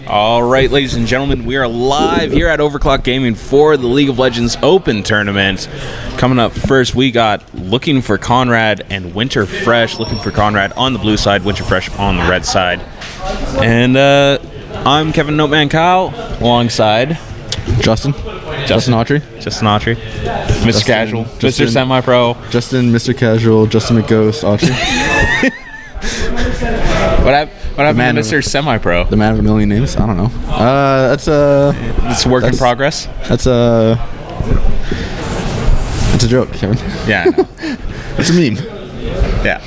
All right, ladies and gentlemen, we are live here at Overclock Gaming for the League of Legends Open Tournament. Coming up first, we got Looking for Conrad and Winter Fresh. Looking for Conrad on the blue side, Winter Fresh on the red side. And I'm Kevin Noteman Kyle, alongside Justin Autry. Mr. Casual, Mr. Semi-Pro. Mr. Casual, Justin McGhost, Autry. What happened to Mr. Semi-Pro? The man of a million names? I don't know. It's a work in progress? It's a joke, Kevin. Yeah, I know. It's a meme. Yeah.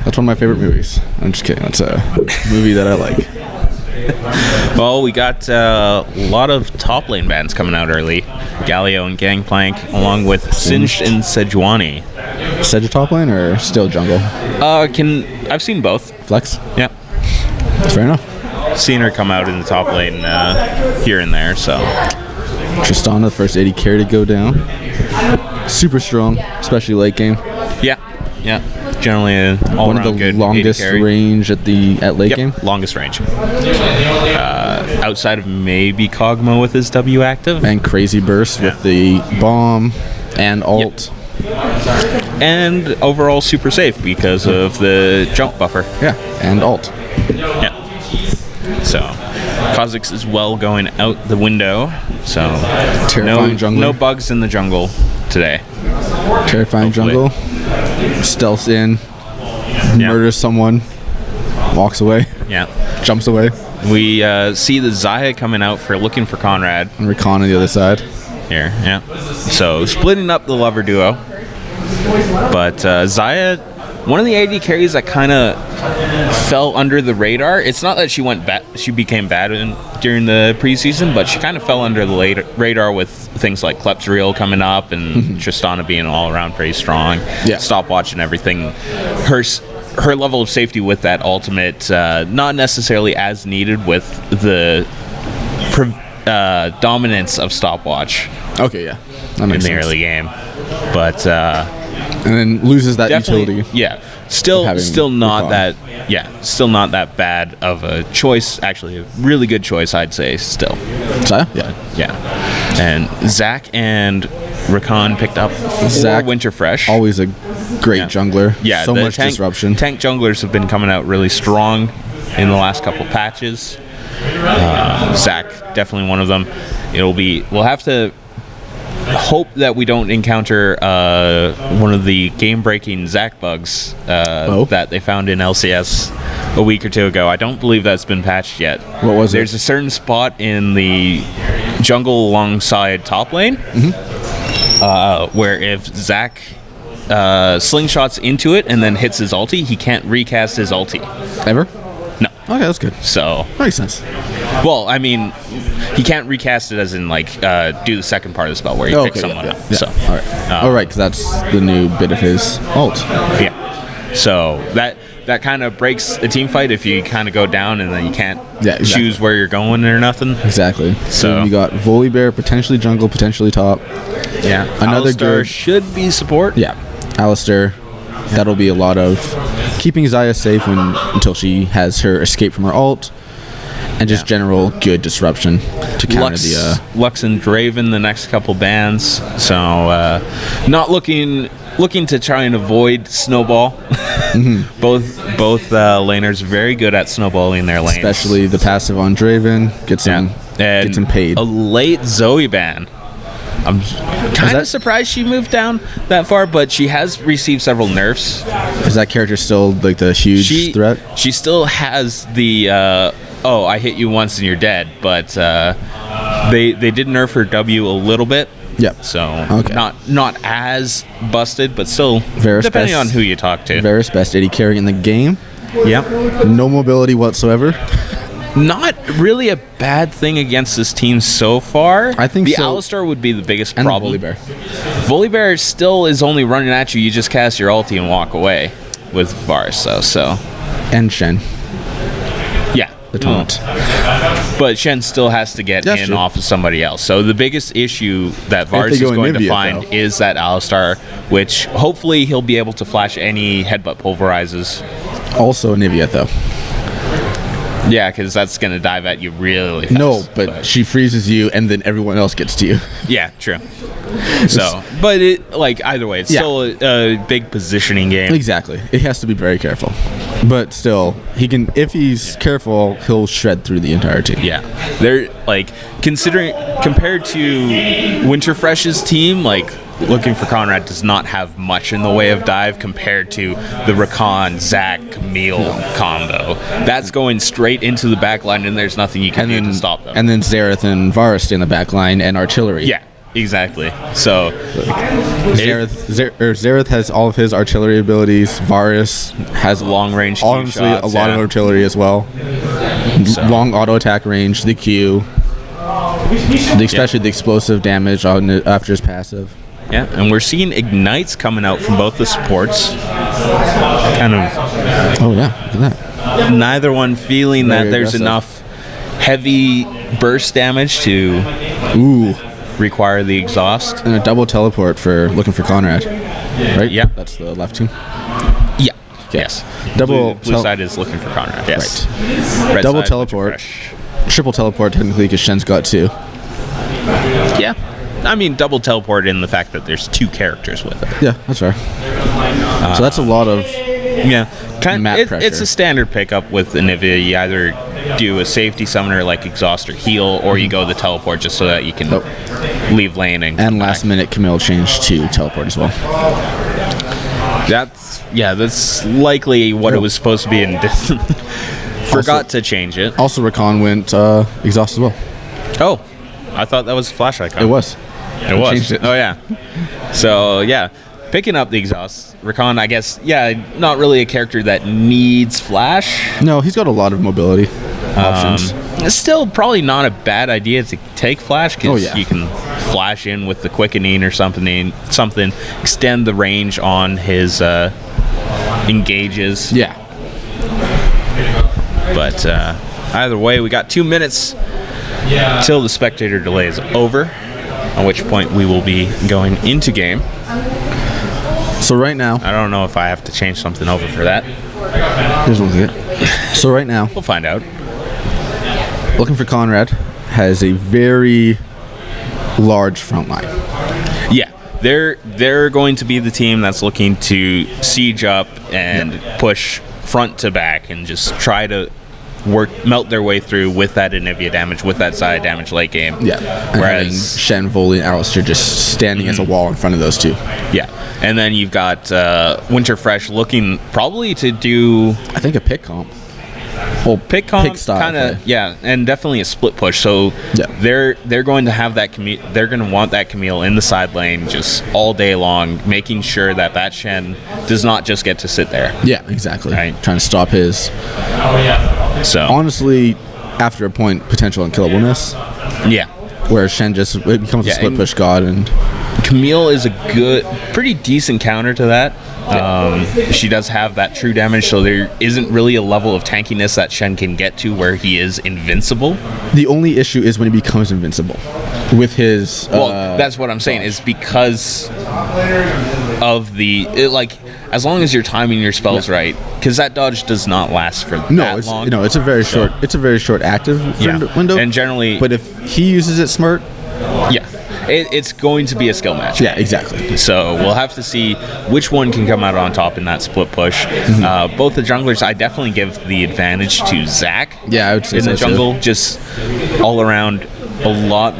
That's one of my favorite movies. I'm just kidding. It's a movie that I like. Well, we got a lot of top lane bans coming out early. Galio and Gangplank, along with Singed and Sejuani. Sedge top lane or still jungle? I've seen both. Flex? Yep. Fair enough. Seen her come out in the top lane here and there, so. Tristana, the first AD carry to go down. Super strong, especially late game. Yeah. Generally an all-around good one of the AD longest carry. range at late game. Longest range. Outside of maybe Kog'Maw with his W active. And Crazy Burst with the bomb and ult. And overall super safe because of the jump buffer. Yeah, and ult. Yeah. So, Kha'Zix is well going out the window. So, Terrifying jungler. No bugs in the jungle today. Terrifying Hopefully. jungle. Stealths in. Murders someone. Walks away. Yeah. Jumps away. We see the Xayah coming out for Looking for Conrad. And Rakan on the other side. Here, yeah. So, splitting up the lover duo. But Xayah, one of the AD carries that kind of fell under the radar. It's not that she became bad during the preseason, but she kind of fell under the radar with things like Klep's Reel coming up and Tristana being all around pretty strong. Yeah. Stopwatch and everything. Her level of safety with that ultimate, not necessarily as needed with the dominance of Stopwatch. Okay, yeah. That In makes the sense. early game. But And then loses that utility. Yeah. Still not that bad of a choice. Actually, a really good choice, I'd say, still. Xayah? Yeah. Yeah. And Zach and Rakan picked up Zach, Winter Fresh. Always a great jungler. Yeah, so the much disruption. Tank junglers have been coming out really strong in the last couple patches. Zach, definitely one of them. We'll have to hope that we don't encounter one of the game-breaking Zach bugs that they found in LCS a week or two ago. I don't believe that's been patched yet. What was There's a certain spot in the jungle alongside top lane where if Zach slingshots into it and then hits his ulti, he can't recast his ulti. Ever? No. Okay, that's good. So, Makes sense. well, I mean, he can't recast it as in, like, do the second part of the spell where he picks someone up. Yeah. So, All right. Because that's the new bit of his ult. yeah. So, that kind of breaks a team fight if you kind of go down and then you can't choose where you're going or nothing. Exactly. So you got Volibear, potentially jungle, potentially top. Yeah. Another Alistar good should be support. Yeah. Alistair. That'll be a lot of keeping Xayah safe until she has her escape from her ult. And just general good disruption to counter Lux and Draven the next couple bans. So not looking to try and avoid snowball. Both laners very good at snowballing their lanes. especially the passive on Draven. Gets him paid. A late Zoe ban. I'm kind of surprised she moved down that far, but she has received several nerfs. Is that character still like the huge threat? She still has the I hit you once and you're dead, but they did nerf her W a little bit. Yep. So Okay. not as busted, but still Varus depending best- on who you talk to. Varus best AD carry in the game. Yep. No mobility whatsoever. Not really a bad thing against this team so far. I think the so. Alistar would be the biggest And problem. Volibear. Volibear still is only running at you. You just cast your ulti and walk away with Varus, though. So And Shen. yeah, The taunt. But Shen still has to get That's in true. off of somebody else. So the biggest issue that Varus is go going to Nivea, find though. is that Alistar, which hopefully he'll be able to flash any headbutt pulverizes. Also Nivea though. Yeah, because that's going to dive at you really fast. No, but she freezes you, and then everyone else gets to you. Yeah, true. So, but it like either way, it's Yeah. still a big positioning game. Exactly. It has to be very careful. But still, he can. If he's careful, he'll shred through the entire team. Yeah, they're like considering compared to Winterfresh's team, like looking for Conrad does not have much in the way of dive compared to the Rakan Zach Camille combo. That's going straight into the back line, and there's nothing you can do to stop them. And then Xerath and Varus stay in the back line, and artillery. Yeah, exactly. So Xerath has all of his artillery abilities. Varus has long range. honestly shots, a lot of artillery as well. Long auto attack range, the Q, especially the explosive damage after his passive. Yeah, and we're seeing ignites coming out from both the supports. Kind of. Oh yeah, look at that. Neither one feeling Very that there's aggressive. enough heavy burst damage to Ooh, require the exhaust. and a double teleport for looking for Conrad. Right? Yeah. That's the left team. Yeah. Yes. Double blue side is looking for Conrad. Yes. Red Double side, teleport. Winterfresh. Triple teleport technically because Shen's got two. Yeah. I mean, double teleport in the fact that there's two characters with it. Yeah, that's fair. So that's a lot of Yeah. Map It's pressure. a standard pickup with Anivia. You either do a safety summoner like exhaust or heal, or you go the teleport just so that you can leave lane and come and last back. minute Camille changed to teleport as well. That's likely what it was supposed to be and forgot to change it. Also, Rakan went exhaust as well. Oh, I thought that was a flash icon. It was. It was. changed it. Oh yeah. So yeah, picking up the exhaust, Rakan. I guess not really a character that needs flash. No, he's got a lot of mobility options. It's still probably not a bad idea to take flash because Oh, yeah. you can flash in with the quickening or something, extend the range on his engages. Yeah. But either way, we got 2 minutes till the spectator delay is over, at which point we will be going into game. So right now, I don't know if I have to change something over for that. here's one good. So right now, We'll find out. looking for Conrad has a very large front line. Yeah, they're going to be the team that's looking to siege up and push front to back and just try to melt their way through with that Anivia damage, with that side damage late game. Yeah. And having Whereas, Shen, Volley, and Alistair just standing as a wall in front of those two. yeah. And then you've got Winterfresh looking probably to do I think a pick comp. Well, pick comp, style kind of, play. yeah, and definitely a split push. So Yeah. they're going to have that they're going to want that Camille in the side lane just all day long, making sure that Shen does not just get to sit there. Yeah, exactly. Right. Trying to stop his, So honestly, after a point, potential unkillableness, yeah, where Shen just it becomes a Yeah, split and- push god, and Camille is a pretty decent counter to that. She does have that true damage, so there isn't really a level of tankiness that Shen can get to where he is invincible. the only issue is when he becomes invincible with his. Well, that's what I'm saying, is because of as long as you're timing your spells right, because that dodge does not last for that long. it's a very short. It's a very short active window. And generally, but if he uses it smart, yeah, it's going to be a skill match. yeah, exactly. So we'll have to see which one can come out on top in that split push. Both the junglers, I definitely give the advantage to Zach. Yeah, I would say in the so, too. jungle, just all around a lot.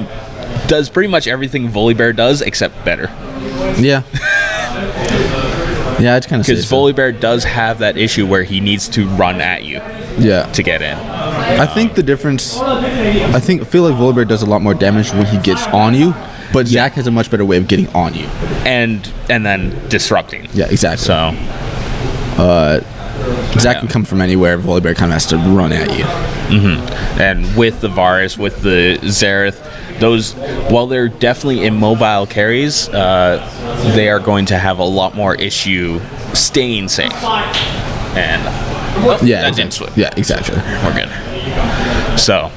Does pretty much everything Volibear does except better. Yeah. Yeah, it's kind of Because Volibear does have that issue where he needs to run at you Yeah. to get in. I think the difference. I feel like Volibear does a lot more damage when he gets on you, but Zac has a much better way of getting on you. And then disrupting. Yeah, exactly. So Zac can come from anywhere. Volibear kind of has to run at you. and with the Varus, with the Xerath, those, while they're definitely immobile carries, they are going to have a lot more issue staying safe. And Yeah, that didn't exactly. switch. Yeah, exactly. We're good. So,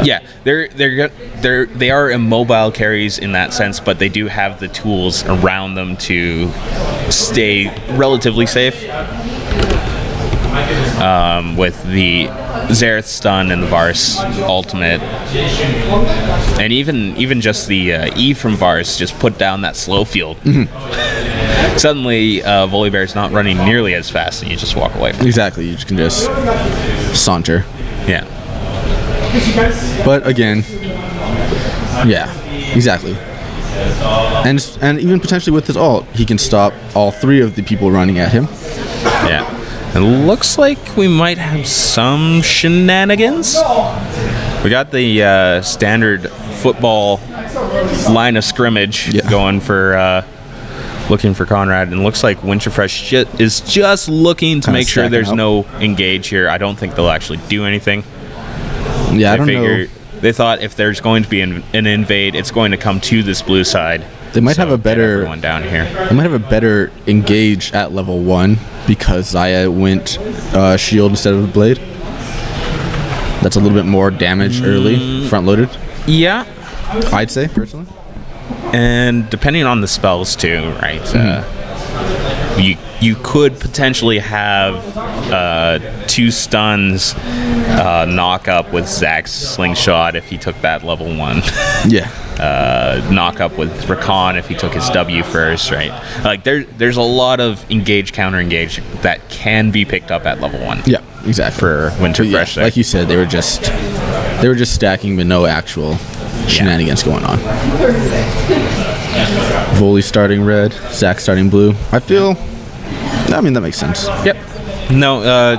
yeah, they are immobile carries in that sense, but they do have the tools around them to stay relatively safe. with the Xerath stun and the Varus ultimate, and even just the E from Varus just put down that slow field. Suddenly, Volibear's not running nearly as fast, and you just walk away from it. Exactly. You can just saunter. Yeah. But again, yeah, exactly. And even potentially with his ult, he can stop all 3 of the people running at him. Yeah. It looks like we might have some shenanigans. We got the standard football line of scrimmage going for looking for Conrad, and looks like Winterfresh is just looking to make sure there's no engage here. I don't think they'll actually do anything. Yeah, I don't know. They thought if there's going to be an invade, it's going to come to this blue side. They might have a better everyone down here. They might have a better engage at level 1 because Xayah went shield instead of blade. That's a little bit more damage early, front loaded. Yeah, I'd say personally. And depending on the spells too, right? You could potentially have 2 stuns knock up with Zach's slingshot if he took that level 1. Yeah. Knock up with Rakan if he took his W first, right? Like there's a lot of engage, counter engage that can be picked up at level 1. Yeah, exactly. For Winterfresh, like you said, they were just stacking with no actual shenanigans going on. Volley starting red, Zach starting blue. I mean, that makes sense. Yep. No,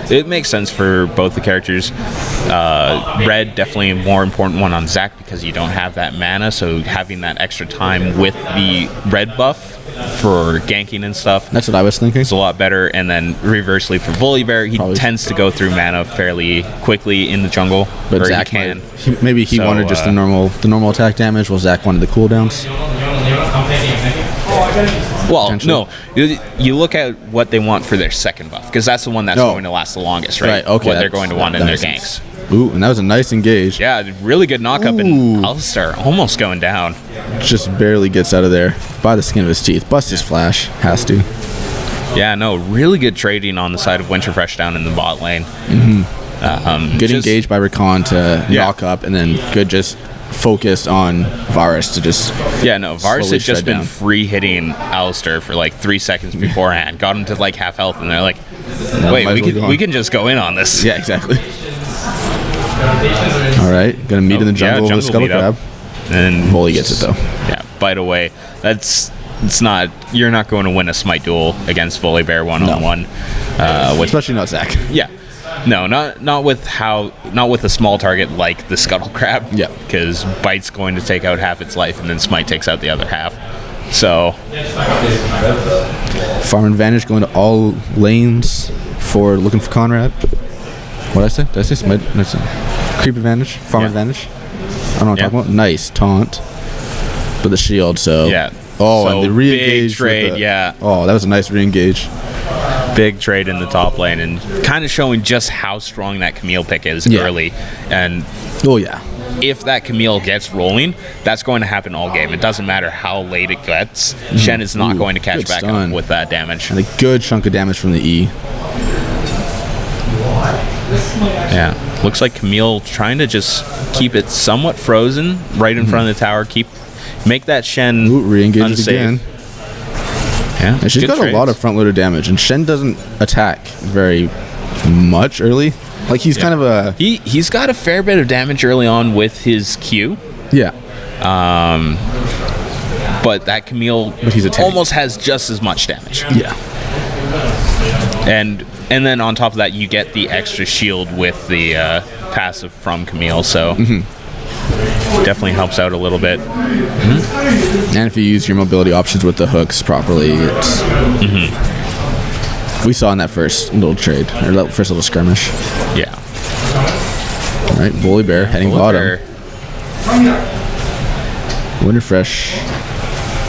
it makes sense for both the characters. Red, definitely a more important one on Zach because you don't have that mana, so having that extra time with the red buff for ganking and stuff. That's what I was thinking. It's a lot better. And then reversely for Volibear, he tends to go through mana fairly quickly in the jungle. But Zach maybe he wanted just the normal attack damage, while Zach wanted the cooldowns. Well, no. You look at what they want for their second buff, because that's the one that's going to last the longest, right? Right, okay. What they're going to want in their ganks. Ooh, and that was a nice engage. Yeah, really good knock up, and Alistar almost going down. Just barely gets out of there by the skin of his teeth. Busts his flash. Has to. Yeah, no, really good trading on the side of Winterfresh down in the bot lane. Good engage by Rakan to knock up, and then good just focus on Varus to just Varus had just been free hitting Alistar for like 3 seconds beforehand. Got him to like half health, and they're like, wait, we can just go in on this. Yeah, exactly. All right, gonna meet in the jungle with Scuttle Crab. And Volley gets it though. Yeah, bite away. You're not going to win a smite duel against Volibear 1-on-1. Especially not Zach. Yeah. No, not with a small target like the Scuttle Crab. Yeah. Because Bite's going to take out half its life, and then Smite takes out the other half. So farm advantage going to all lanes for looking for Conrad. What did I say? Did I say Smite? No, creep advantage, farm advantage. I don't know what I'm talking about. Nice taunt. But the shield, so and the re-engage big trade, Oh, that was a nice re-engage. Big trade in the top lane, and kind of showing just how strong that Camille pick is early. And if that Camille gets rolling, that's going to happen all game. It doesn't matter how late it gets. Shen is not going to catch back up with that damage. And a good chunk of damage from the E. Yeah, looks like Camille trying to just keep it somewhat frozen right in front of the tower. Make that Shen re-engage again. Yeah, and she's got a lot of front-loaded damage, and Shen doesn't attack very much early. Like he's kind of a he's got a fair bit of damage early on with his Q. Yeah. But that Camille almost has just as much damage. Yeah. And then on top of that, you get the extra shield with the passive from Camille, so definitely helps out a little bit. And if you use your mobility options with the hooks properly, it's we saw in that first little trade, or that first little skirmish. Yeah. All right, Volibear heading bottom. Winterfresh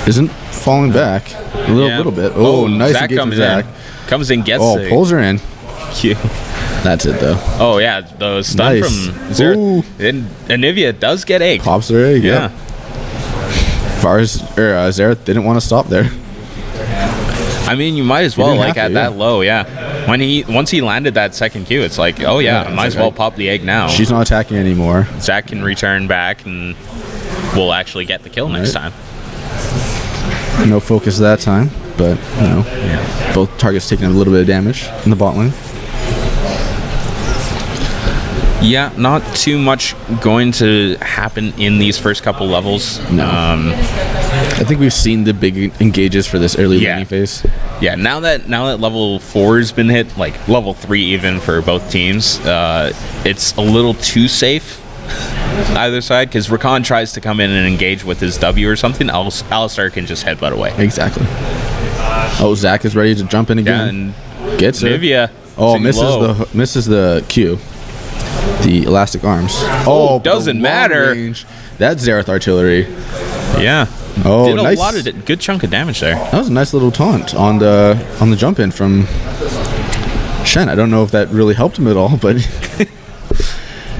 isn't falling back a little bit. Oh, nice Zach engagement from Zach. Comes in, gets it. Pulls her in. Cute. That's it, though. Oh, yeah. The stun from Xerath. And Anivia does get egg. Pops her egg, yeah. Varus, Xerath didn't want to stop there. I mean, you might as well, like, at that low, yeah. Once he landed that second Q, it's like, oh yeah, Yeah, might as it's well like, pop the egg now. She's not attacking anymore. Zach can return back and we'll actually get the kill next time. No focus that time, but both targets taking a little bit of damage in the bot lane. Yeah, not too much going to happen in these first couple levels. No. I think we've seen the big engages for this early laning phase. Yeah, now that level 4 has been hit, like level 3 even for both teams, it's a little too safe either side, because Rakan tries to come in and engage with his W or something, Alistar can just headbutt away. Exactly. Oh, Zach is ready to jump in again. Yeah, and gets her. Nivea. Oh, misses the Q. The elastic arms. Oh, doesn't matter. Range. That's Xerath artillery. Yeah. Oh, did a nice. lot of good chunk of damage there. That was a nice little taunt on the jump in from Shen. I don't know if that really helped him at all, but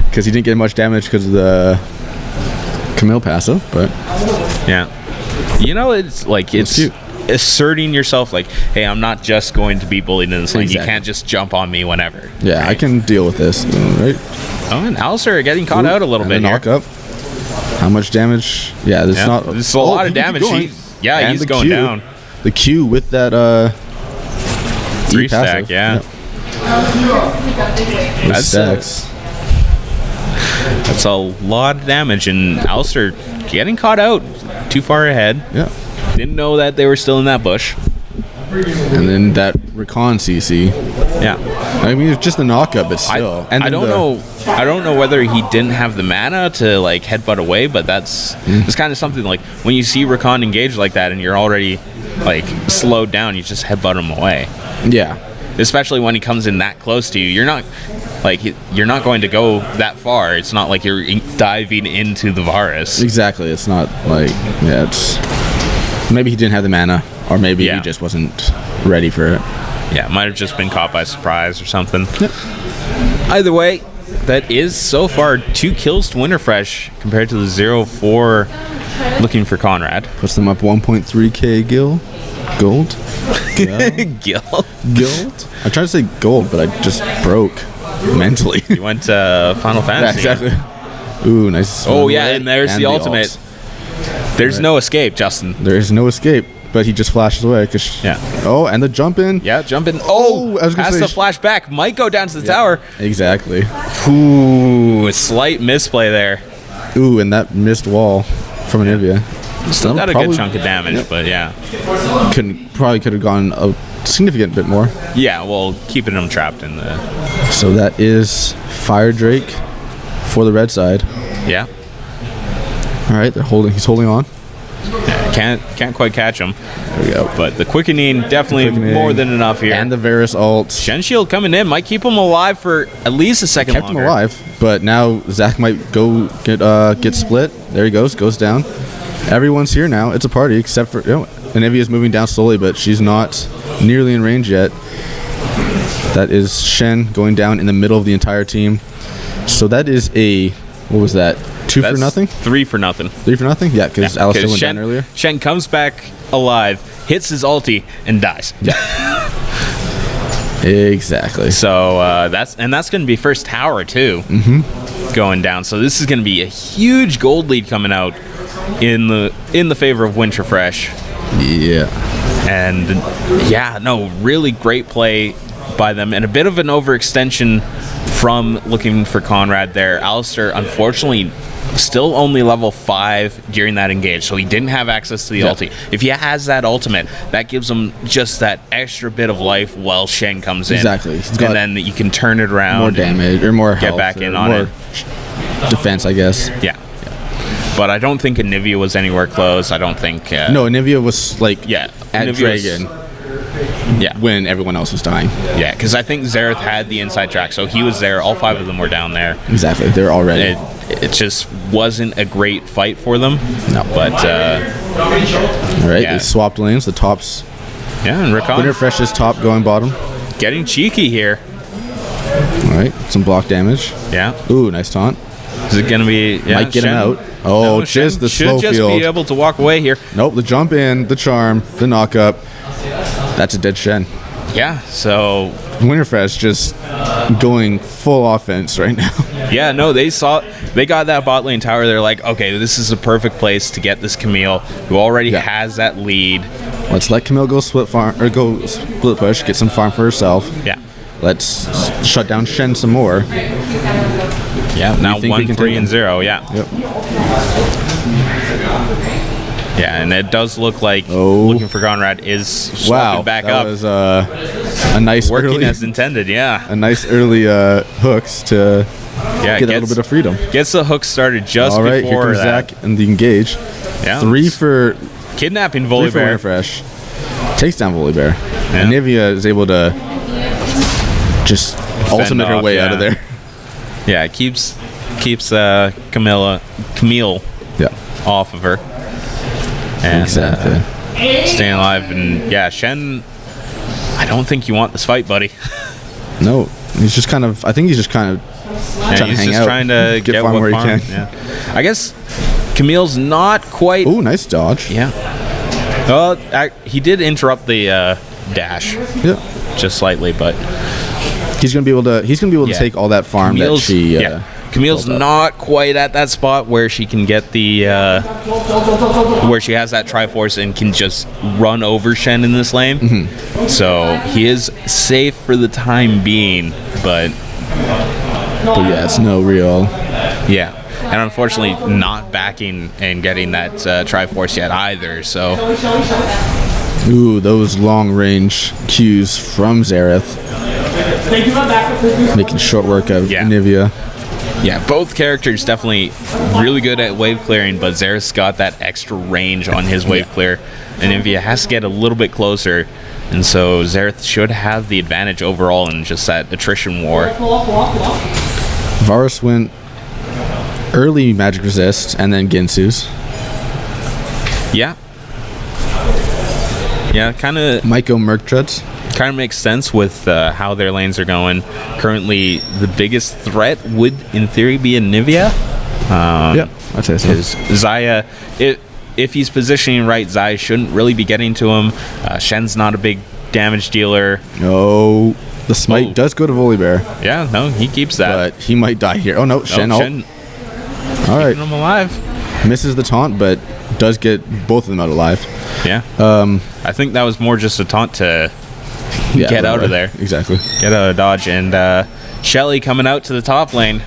because he didn't get much damage because of the Camille passive. But yeah, it's like it's cute. Asserting yourself, like, hey, I'm not just going to be bullied in this lane. Exactly. You can't just jump on me whenever. Yeah, right? I can deal with this. Right. Oh, and Alistar getting caught out a little bit. Knock up. How much damage? Yeah, this is not. This is a lot of damage. He's going down. The Q with that 3 stack. Yeah. That's a lot of damage, and Alistar getting caught out too far ahead. Yeah. Didn't know that they were still in that bush. And then that Rakan CC. Yeah. I mean, it's just a knockup, but still. I don't know whether he didn't have the mana to like headbutt away, but it's kind of something like when you see Rakan engage like that and you're already like slowed down, you just headbutt him away. Yeah. Especially when he comes in that close to you. You're not going to go that far. It's not like you're diving into the Varus. Exactly. It's not like it's maybe he didn't have the mana, or maybe he just wasn't ready for it. Yeah, might have just been caught by surprise or something. Yep. Either way, that is so far 2 kills to Winterfresh compared to the 0-4 looking for Conrad. Puts them up 1.3k gold. Guild. I tried to say gold, but I just broke mentally. You went to Final Fantasy. Yeah, exactly. Ooh, nice. Oh yeah, and there's the ultimate. There's no escape, Justin. There is no escape, but he just flashes away. Oh, and the jump in. Yeah, jump in. Oh, I was gonna has say to flash back. Might go down to the tower. Exactly. Ooh, a slight misplay there. Ooh, and that missed wall from Anivia. Still got a good chunk of damage, but yeah. Probably could have gone a significant bit more. Yeah, well, keeping him trapped in the... So that is Fire Drake for the red side. Yeah. All right, he's holding on. Yeah, can't quite catch him. There we go. But the quickening definitely more than enough here. And the Varus ult. Shen Shield coming in might keep him alive for at least a second longer. Kept him alive, but now Zach might go get split. There he goes down. Everyone's here now. It's a party except for Anivia's moving down slowly, but she's not nearly in range yet. That is Shen going down in the middle of the entire team. So that is what was that? 2 for nothing? 3 for nothing. 3 for nothing? Yeah, because Alistar went down earlier. Shen comes back alive, hits his ulti, and dies. Exactly. So that's going to be first tower too, going down. So this is going to be a huge gold lead coming out in the favor of Winterfresh. Yeah. And really great play by them, and a bit of an overextension from looking for Conrad there. Alistar, unfortunately, still only level 5 during that engage, so he didn't have access to the ulti. If he has that ultimate, that gives him just that extra bit of life while Shen comes in. Exactly. And then you can turn it around. More damage, or more health. Get back in on it. Defense, I guess. Yeah. But I don't think Anivia was anywhere close. I don't think... no, Anivia was, at Anivia Dragon. When everyone else was dying. Yeah, because I think Xerath had the inside track, so he was there. All 5 of them were down there. Exactly. They're already. It just wasn't a great fight for them. No. But... all right, they swapped lanes. The tops... Yeah, and Rakan... Winterfresh is top, going bottom. Getting cheeky here. All right, some block damage. Yeah. Ooh, nice taunt. Is it going to be... Yeah, might get him out. Oh, no, just the slow should just field. be able to walk away here. Nope, the jump in, the charm, the knock up. That's a dead Shen. Yeah, so Winterfresh just going full offense right now. yeah, no, they got that bot lane tower. They're like, okay, this is a perfect place to get this Camille, who already Yeah. has that lead. Let's let Camille go split farm or go split push, get some farm for herself. Yeah, Let's shut down Shen some more. yeah. Now think we 1, can 3, take and them? 0. Yeah, Yep. yeah, and it does look like Oh. looking for Conrad is swapping Wow, back that up, was a nice working early, as intended. Yeah, a nice early hooks to yeah. get a little bit of freedom. Gets the hook started just All right, here before comes that. Zach and the engage. Yeah, 3 for kidnapping 3 for Volibear. Winterfresh. Takes down Volibear. Yeah. And Nivea is able to just ultimate her off, way out of yeah. there. Yeah, it keeps Camille Yeah, off of her. And exactly. staying alive. And yeah, Shen, I don't think you want this fight, buddy. No, he's just kind of. I think he's just kind of Yeah, trying to he's hang just out, trying to get farm what where farm. he can. Yeah. I guess Camille's not quite. Oh, nice dodge. Yeah. Well, he did interrupt the dash Yeah. just slightly, but He's gonna be able to. He's gonna be able to Yeah. take all that farm that Camille's, she. Camille's built up. not quite at that spot where she can get the where she has that Triforce and can just run over Shen in this lane. Mm-hmm. So he is safe for the time being, but yeah, it's no real. yeah. And unfortunately, not backing and getting that Triforce yet either. So Ooh, those long range Qs from Xerath, making short work of Yeah. Nivea. yeah, both characters definitely really good at wave clearing, but Xerath's got that extra range on his wave clear, and Nivea has to get a little bit closer. And so Xerath should have the advantage overall in just that attrition war. Varus went early magic resist and then Ginsu's. Yeah. Yeah, kind of Might go Merc Treads. makes sense with how their lanes are going. Currently, the biggest threat would, in theory, be a Nivea. Yeah, I'd say so. Is Xayah, if he's positioning right, Xayah shouldn't really be getting to him. Shen's not a big damage dealer. No, the smite Oh. does go to Volibear, Yeah, no, he keeps that. but he might die here. Oh no, Shen. No, ult. Shen All right, keeping him alive. misses the taunt, but does get both of them out alive. Yeah. I think that was more just a taunt to Yeah, get out of right. there. Exactly. Get out of dodge. And Shelly coming out to the top lane.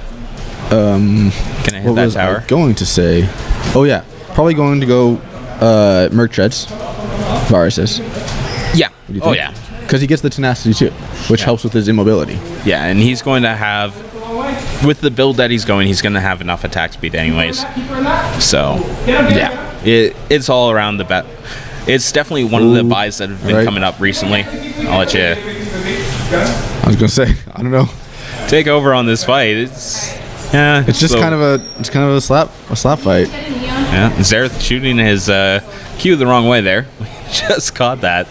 Gonna hit What that was tower. I going to say? Oh yeah, probably going to go Merc Treads. Varus is. Yeah. Do you Oh, think? yeah. Because he gets the tenacity too, which helps with his immobility. Yeah, and he's going to have, with the build that he's going, he's going to have enough attack speed anyways. So, yeah, it's all around the bet. It's definitely one of the Ooh, buys that have been alright. coming up recently. I'll let you I was gonna say, I don't know. take over on this fight. It's It's just kind of a slap fight. yeah. Xerath shooting his Q the wrong way there. We just caught that.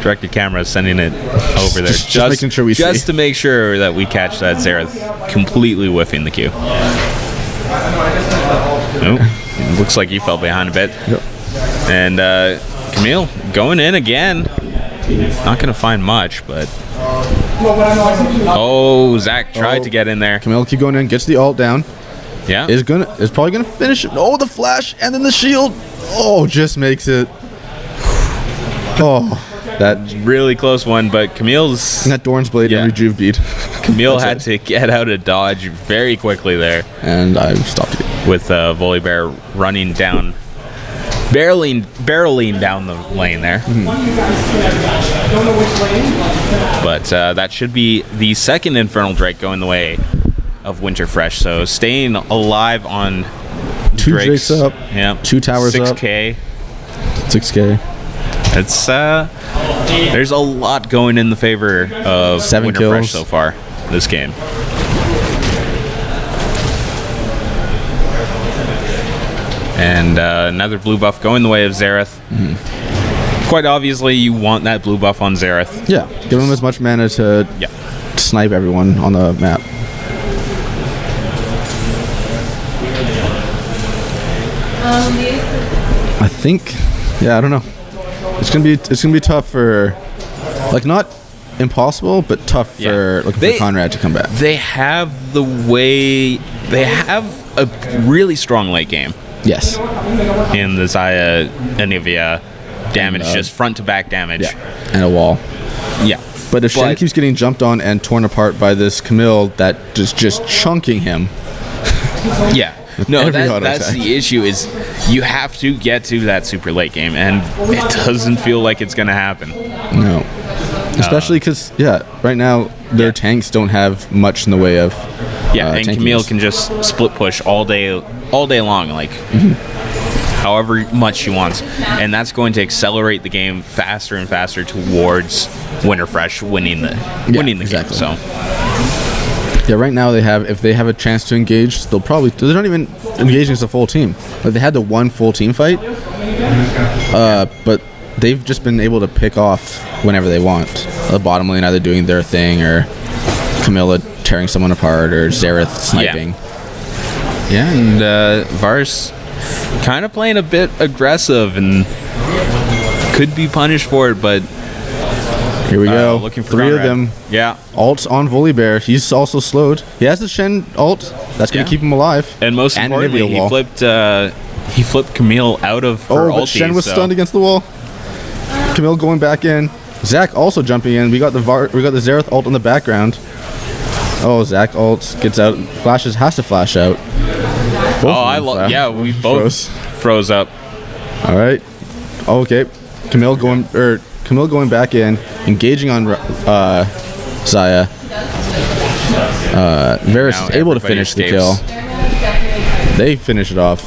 Directed camera sending it over there. Just making sure we just see. to make sure that we catch that Xerath completely whiffing the Q. Nope. It looks like he fell behind a bit. Yep. And Camille going in again. Not gonna find much, but oh, Zach tried to get in there. Camille keep going in, gets the ult down. Yeah. Is probably gonna finish it. Oh, the flash and then the shield. Oh, just makes it. Oh, that Really close one, but Camille's Doran's blade Yeah. and rejuve bead. Camille had to get out of dodge very quickly there And I stopped it. with Volibear running down, barreling down the lane there. But that should be the second Infernal Drake going the way of Winterfresh. So staying alive on 2 Drakes up. Yeah. 2 towers up. 6K. 6K. It's there's a lot going in the favor of 7 Winterfresh kills. so far this game. And another blue buff going the way of Xerath. Quite obviously, you want that blue buff on Xerath. Yeah, give him as much mana to Yeah. snipe everyone on the map. I think, yeah, I don't know. It's gonna be tough for, like, not impossible, but tough Yeah. for looking They- for Conrad to come back. They have they have a really strong late game Yes. in the Xayah Anivia damage, And, just front to back damage. Yeah. And a wall. Yeah. But if Shen keeps getting jumped on and torn apart by this Camille that is just chunking him, Yeah. No, every auto that's attack. the issue is you have to get to that super late game, and it doesn't feel like it's going to happen. no. Especially because, right now their tanks don't have much in the way of. Yeah, and tankiness. Camille can just split push all day long, like however much she wants, and that's going to accelerate the game faster and faster towards Winterfresh winning the exactly. game. So Yeah, right now if they have a chance to engage, they're not even engaging as a full team. Like they had the one full team fight, but they've just been able to pick off whenever they want. The bottom lane either doing their thing or Camilla tearing someone apart or Xerath sniping. yeah, and Varus kind of playing a bit aggressive and could be punished for it, but Here we go. looking for 3 of Conrad. them. Yeah, Alt on Volibear. He's also slowed. He has the Shen ult. That's going Yeah. to keep him alive. and most importantly, Anivia wall. he flipped Camille out of her But ulti, Shen was so- stunned against the wall. Camille going back in. Zach also jumping in. We got the Xerath ult in the background. Oh, Zach ult gets out, has to flash out. Both Oh, of them yeah, we both froze up. All right. Okay. Camille going back in, engaging on Xayah. Varus Now is able to everybody finish the escapes. kill. They finish it off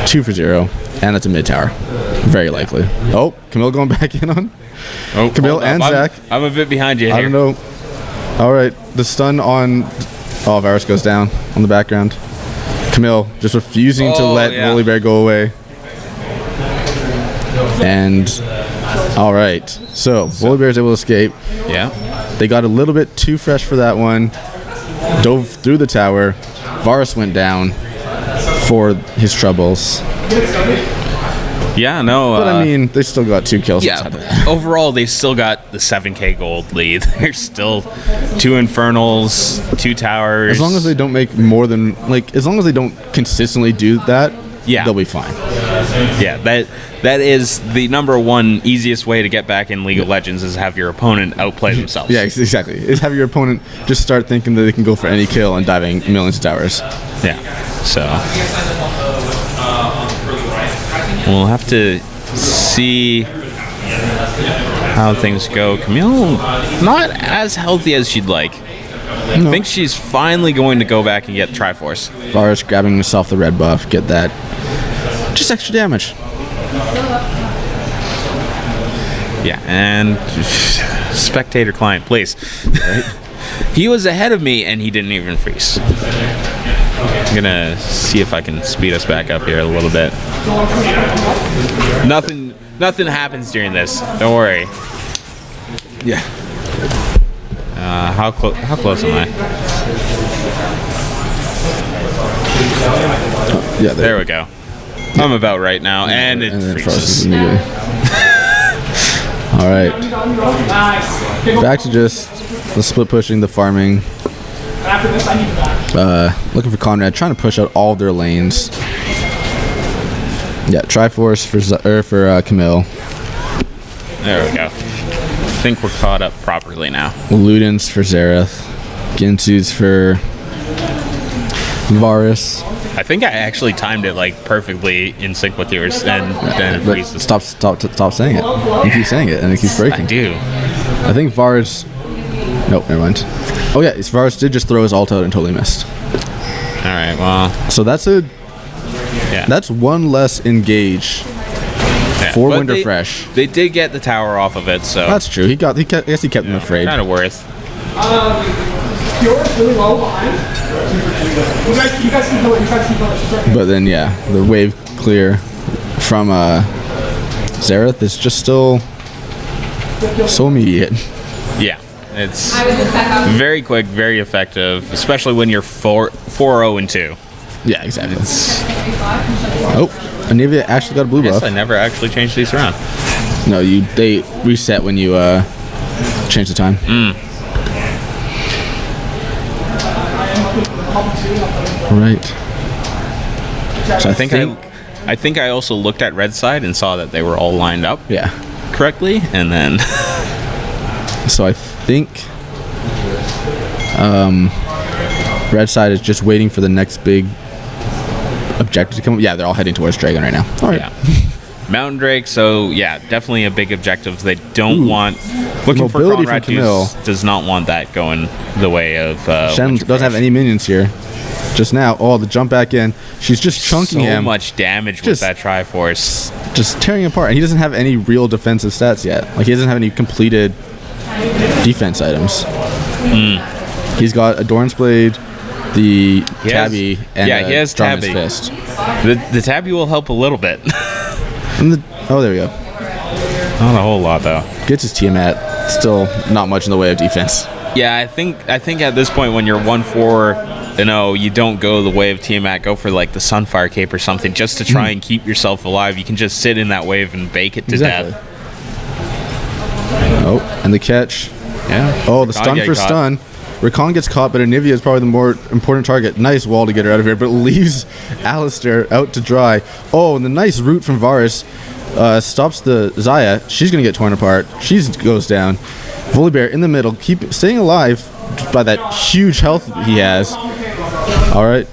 2-0, and it's a mid tower. Very likely. Oh, Camille going back in on. Oh, Camille hold up. and Zach. I'm a bit behind you here. I don't know. All right. The stun on. Oh, Varus goes down on the background. Camille just refusing to Oh, let yeah. Volibear go away. And. All right. So, Volibear is able to escape. Yeah. They got a little bit too fresh for that one. Dove through the tower. Varus went down for his troubles. Yeah, no. But I mean, they still got 2 kills. yeah, outside of that. overall, they still got the 7K gold lead. There's still 2 Infernals, 2 towers. As long as they don't make more than as long as they don't consistently do that, Yeah. they'll be fine. Yeah, that is the number one easiest way to get back in League of Legends is have your opponent outplay themselves. Yeah, exactly. Is have your opponent just start thinking that they can go for any kill and diving millions of towers. Yeah. So we'll have to see how things go. Camille, not as healthy as she'd like. I think she's finally going to go back and get Triforce. Varus grabbing himself the red buff, get that. Just extra damage. Yeah, and spectator client, please. He was ahead of me and he didn't even freeze. I'm gonna see if I can speed us back up here a little bit. Nothing happens during this. Don't worry. Yeah. How close am I? Yeah, There we go. I'm about right now, and it then freezes. immediately. All right. Back to just the split pushing, the farming. Looking for Conrad, trying to push out all of their lanes. Yeah, Triforce for Camille. There we go. I think we're caught up properly now. Ludens for Xerath. Ginsu's for Varus. I think I actually timed it like perfectly in sync with yours, and then it But freezes. stop saying it. You keep saying it, and it keeps breaking. I do. I think Varus. Nope, never mind. Oh yeah, Varus did just throw his ult out and totally missed. All right. Well. So that's one less engage Yeah. for But Winterfresh. They did get the tower off of it, so That's true. I guess he kept them afraid. kind of worth. Yours really low behind. You guys can kill it. You guys can kill it. She's right here. But then the wave clear from Xerath is just still so immediate. Yeah, it's very quick, very effective, especially when you're 4-0-2. Yeah, exactly. Oh, Anivia actually got a blue Yes, buff. I never actually changed these around. No, they reset when you change the time. Right. So I think I also looked at red side and saw that they were all lined up yeah. correctly, and then So I think red side is just waiting for the next big objective to come up. Yeah, they're all heading towards Dragon right now. All right. yeah, Mountain Drake. So yeah, definitely a big objective. They don't want looking for mobility Conrad from Camille. does not want that going the way of Shen Winter doesn't have Fresh. any minions here. Just now, the jump back in. She's just chunking so him, much damage Just- with that Triforce. just tearing him apart. And he doesn't have any real defensive stats yet. Like, he doesn't have any completed defense items. He's got a Dorn's Blade, the He has- Tabby, and yeah, he has Drummon's Tabby. Fist. The Tabby will help a little bit. And there we go. Not a whole lot though. Gets his Tiamat. Still not much in the way of defense. Yeah, I think at this point when you're 1-4-0, you don't go the way of Tiamat. Go for like the Sunfire Cape or something just to try and keep yourself alive. You can just sit in that wave and bake it to Exactly. death. Oh, and the catch. Yeah. Oh, the Rakan stun getting for caught. stun. Rakan gets caught, but Anivia is probably the more important target. Nice wall to get her out of here, but it leaves Alistair out to dry. Oh, and the nice root from Varus stops the Xayah. She's going to get torn apart. She goes down. Volibear in the middle, staying alive by that huge health he has. All right.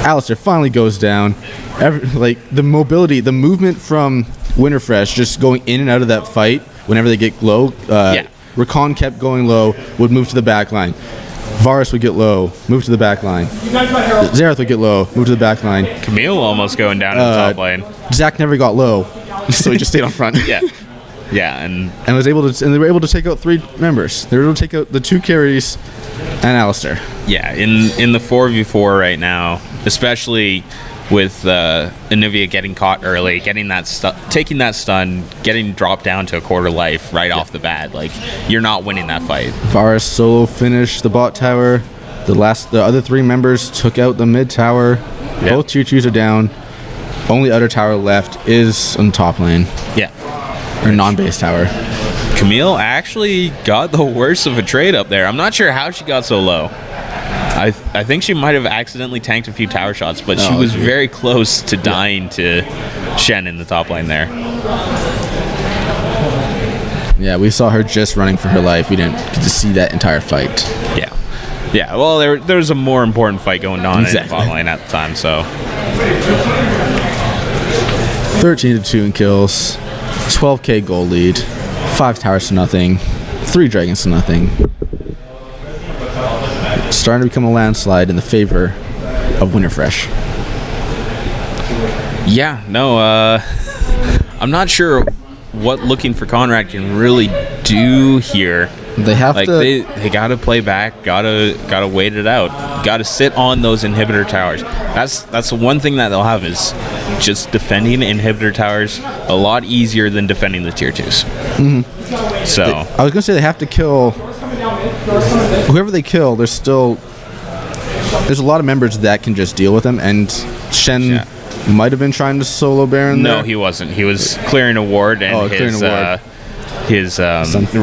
Alistair finally goes down. The mobility, the movement from Winterfresh just going in and out of that fight whenever they get low. Yeah. Rakan kept going low, would move to the back line. Varus would get low, move to the back line. Xerath would get low, move to the back line. Camille almost going down in the top lane. Zach never got low, so he just stayed on front. Yeah. Yeah, and And they were able to take out 3 members. They were able to take out the 2 carries and Alistair. yeah, in the 4v4 right now, especially with Anivia getting caught early, getting that taking that stun, getting dropped down to a quarter life right off the bat, like you're not winning that fight. Varus solo finished the bot tower. The other 3 members took out the mid tower. Yep. Both tier 2s are down. Only other tower left is on top lane, Yeah. or non-base tower. Camille actually got the worst of a trade up there. I'm not sure how she got so low. I think she might have accidentally tanked a few tower shots, but she was very close to dying to Shen in the top lane there. Yeah, we saw her just running for her life. We didn't get to see that entire fight. Yeah. Yeah, well, there was a more important fight going on Exactly. in the bot lane at the time, so 13-2 in kills, 12k gold lead, 5 towers to nothing, 3 dragons to nothing. Starting to become a landslide in the favor of Winterfresh. yeah, no, I'm not sure what looking for Conrad can really do here. They have Like to. they gotta play back, gotta wait it out, gotta sit on those inhibitor towers. That's the one thing that they'll have is just defending inhibitor towers a lot easier than defending the tier 2s. Mm-hmm. So I was gonna say they have to kill whoever they kill. There's a lot of members that can just deal with them, and Shen Yeah. might have been trying to solo Baron. no, there. he wasn't. He was clearing a ward and clearing a ward. his Something-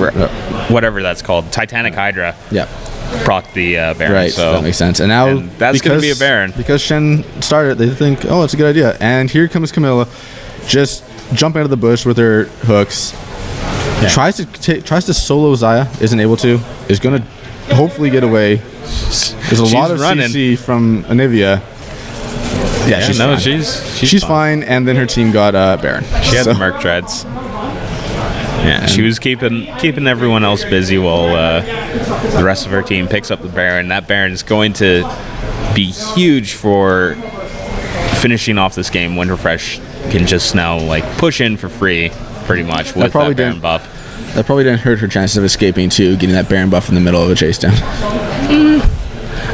whatever that's called, Titanic Hydra, Yeah. proc the Baron. Right, So that makes sense. And now and that's gonna be a Baron. because Shen started. They think, oh, it's a good idea. And here comes Camilla, just jumping out of the bush with her hooks. Yeah. Tries to solo Xayah, isn't able to. Is gonna hopefully get away. There's a She's lot of running. CC from Anivia. Yeah, she's no, fine. she's fine. And then her team got Baron. She had So- the Merc Dreads. Yeah, she was keeping everyone else busy while the rest of her team picks up the Baron. That Baron is going to be huge for finishing off this game. Winterfresh can just now like push in for free, pretty much with probably that Baron didn't- buff. That probably didn't hurt her chances of escaping too, getting that Baron buff in the middle of a chase down.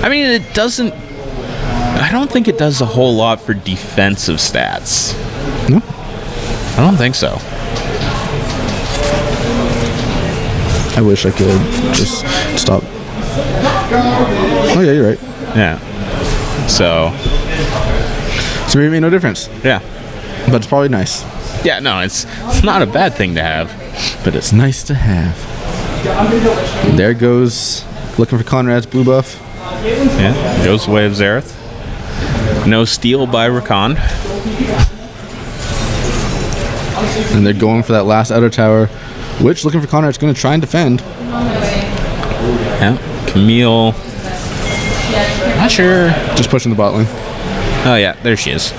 I mean, it doesn't. I don't think it does a whole lot for defensive stats. No? I don't think so. I wish I could just stop. Oh yeah, you're right. Yeah. So So maybe it made no difference, yeah, but it's probably nice. yeah. No, it's not a bad thing to have. But it's nice to have. There goes looking for Conrad's blue buff. Yeah, goes the way of Xerath. No steal by Rakan. And they're going for that last outer tower, which looking for Conrad's going to try and defend. Yeah, Camille. Not sure. Just pushing the bot lane. Oh yeah, there she is.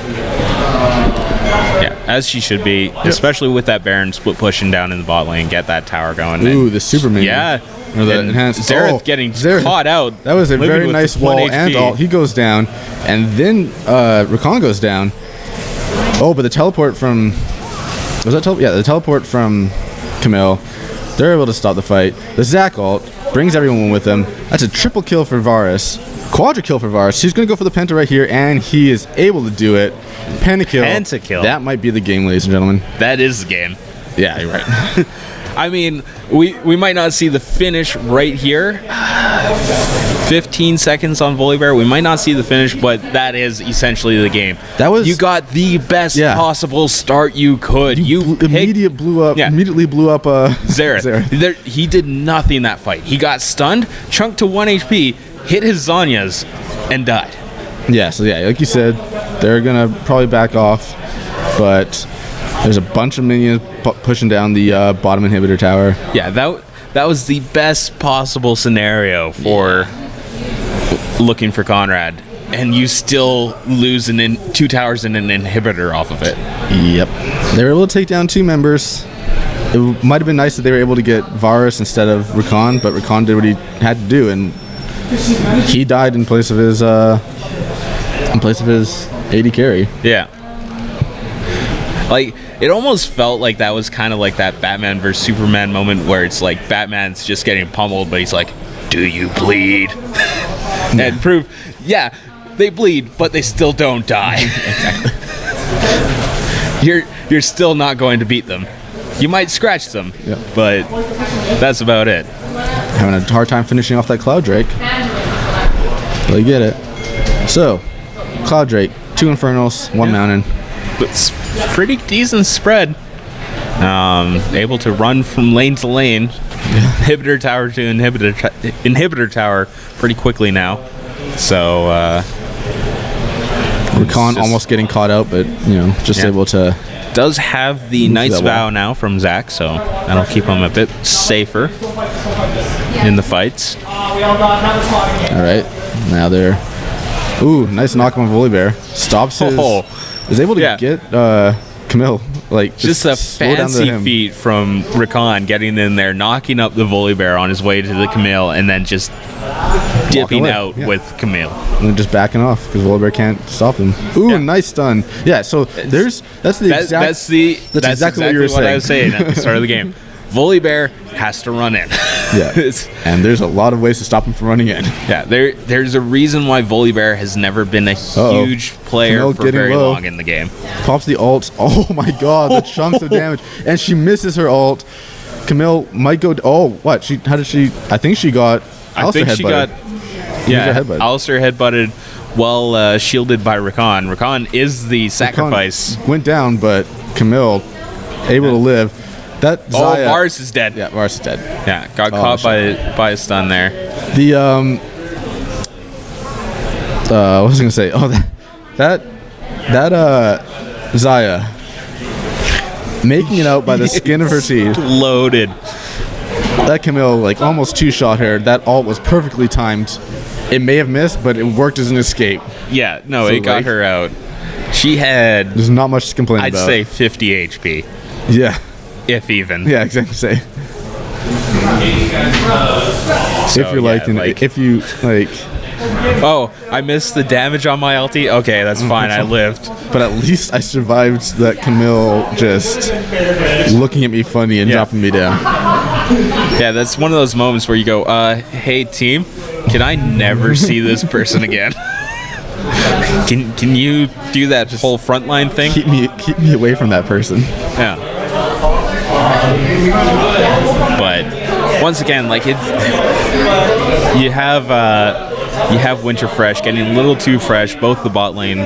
Yeah, as she should be, especially with that Baron split pushing down in the bot lane, get that tower going. Ooh, the super minion. Yeah. Or the And enhanced. Xerath getting Xerath. caught out. That was a living very with nice 1 wall and HP. ult. He goes down, and then Rakan goes down. Oh, but the teleport from the teleport from Camille. They're able to stop the fight. The Zac ult brings everyone with him. That's a triple kill for Varus. Quadra kill for Varus. He's going to go for the Penta right here, and he is able to do it. Pentakill. Pentakill. That might be the game, ladies and gentlemen. That is the game. Yeah, you're right. I mean, we might not see the finish right here. 15 seconds on Volibear. We might not see the finish, but that is essentially the game. That was- you got the best Yeah. possible start you could. You picked Immediately blew up Xerath. He did nothing that fight. He got stunned, chunked to 1 HP, hit his Zanyas, and died. Yeah, so yeah, like you said, they're gonna probably back off, but there's a bunch of minions pushing down the bottom inhibitor tower. Yeah, that was the best possible scenario for looking for Conrad, and you still lose 2 towers and an inhibitor off of it. Yep, they were able to take down 2 members. It might have been nice that they were able to get Varus instead of Rakan, but Rakan did what he had to do, and he died in place of his AD carry. Yeah. Like, it almost felt like that was kind of like that Batman versus Superman moment where it's like Batman's just getting pummeled, but he's like, do you bleed? And prove, yeah, they bleed, but they still don't die. You're still not going to beat them. You might scratch them, Yep. but that's about it. Having a hard time finishing off that Cloud Drake. Well, you get it. So, Cloud Drake, 2 Infernals, 1 Mountain. But it's pretty decent spread. Able to run from lane to lane, inhibitor tower to inhibitor tower pretty quickly now. So Rakan just- almost getting caught out, but just Yeah. able to. does have the Move Knight's that wall. Vow now from Zac, so that'll keep him a bit safer in the fights. We all got another spot again. All right, now they're. Ooh, nice knock on Volibear. Stops his. Oh. Is able to Yeah. get Camille. Like Just a slow down to fancy him. feat from Rakan getting in there, knocking up the Volibear on his way to the Camille, and then just dipping away, out yeah. with Camille. And then just backing off because Volibear can't stop him. Ooh, Yeah. nice stun. Yeah, so that's the exact. That's exactly what you were I was saying at the start of the game. Volibear has to run in. Yeah, It's- and there's a lot of ways to stop him from running in. yeah, there's a reason why Volibear has never been a Uh-oh. huge player Camille for getting very low. long in the game. Pops the ult. Oh my god, the chunks of damage, and she misses her ult. Camille might go. Oh, what? How did she? I think she got. I think she got. Use Yeah, her headbutt. Alistair headbutted while shielded by Rakan. Rakan is the sacrifice. Went down, but Camille able to live. That Oh, Xayah. Varus is dead. Yeah, Varus is dead. Yeah, got Oh, caught shit. by a stun there. The what was I gonna say? Oh, that Xayah making it out by the skin of her teeth. Loaded. That Camille like almost 2-shot her. That ult was perfectly timed. It may have missed, but it worked as an escape. Yeah, no, So, it got like- her out. She had, There's not much to complain I'd about. say, 50 HP, Yeah. if even. Yeah, exactly. Say. So, If you're yeah, if you like, oh, I missed the damage on my ulti. Okay, that's fine. I lived. but at least I survived that Camille just looking at me funny and Yeah. dropping me down. Yeah, that's one of those moments where you go, hey team, can I never see this person again? Can you do that whole frontline thing? Keep me away from that person. Yeah. But once again, like it, you have Winterfresh getting a little too fresh. Both the bot lane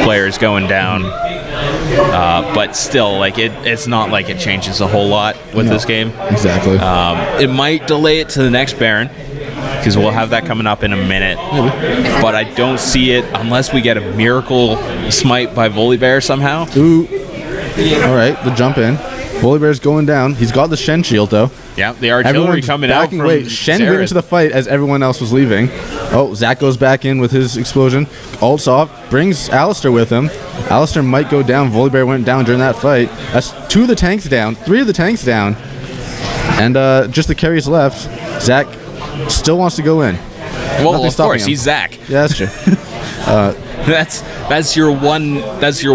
players going down. but still, like it's not like it changes a whole lot with this game. Exactly. It might delay it to the next Baron, because we'll have that coming up in a minute. But I don't see it unless we get a miracle smite by Volibear somehow. Ooh. All right, the jump in. Volibear's going down. He's got the Shen shield, though. Yeah, the artillery Everyone's coming out backing from away. Shen went Xerath. into the fight as everyone else was leaving. Oh, Zac goes back in with his explosion. Ults off. Brings Alistair with him. Alistair might go down. Volibear went down during that fight. That's 2 of the tanks down. 3 of the tanks down. And just the carries left. Zac still wants to go in. Well, Nothing of stopping course, him. he's Zac. Yeah, that's true. That's your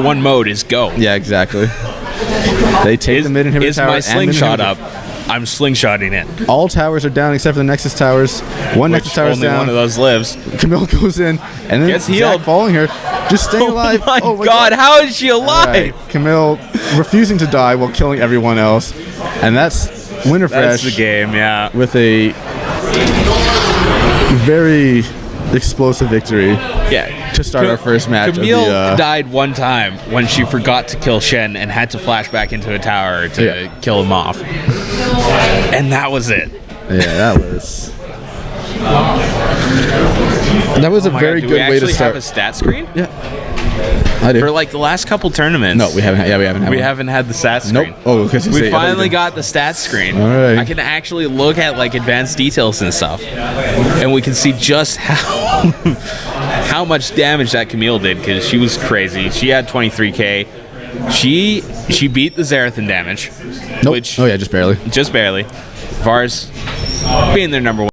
one mode is go. Yeah, exactly. They take the mid inhibitor Is tower my and slingshot mid up? I'm slingshotting it. All towers are down except for the Nexus towers. One Nexus Which tower is only down. one of those lives. Camille goes in and then Gets Zac healed. following her, just staying alive. Oh my god, how is she All right, alive? Camille refusing to die while killing everyone else, and that's Winterfresh That's the game, yeah. with a very explosive victory Yeah. to start our first match. Camille of the, died one time when she forgot to kill Shen and had to flash back into a tower to Yeah. kill him off. And that was it. yeah, that was a Oh my very God, do good we way to actually start. have a stat screen? Yeah, I do. For like the last couple tournaments. No, we haven't. Yeah, we haven't. Had We one. haven't had the stat screen. Nope. Oh, because We finally got the stats screen. All right. I can actually look at like advanced details and stuff, and we can see just how how much damage that Camille did, because she was crazy. She had 23k. She beat the Xerath in damage, Nope. which Oh yeah, just barely. just barely. Vars being their number one.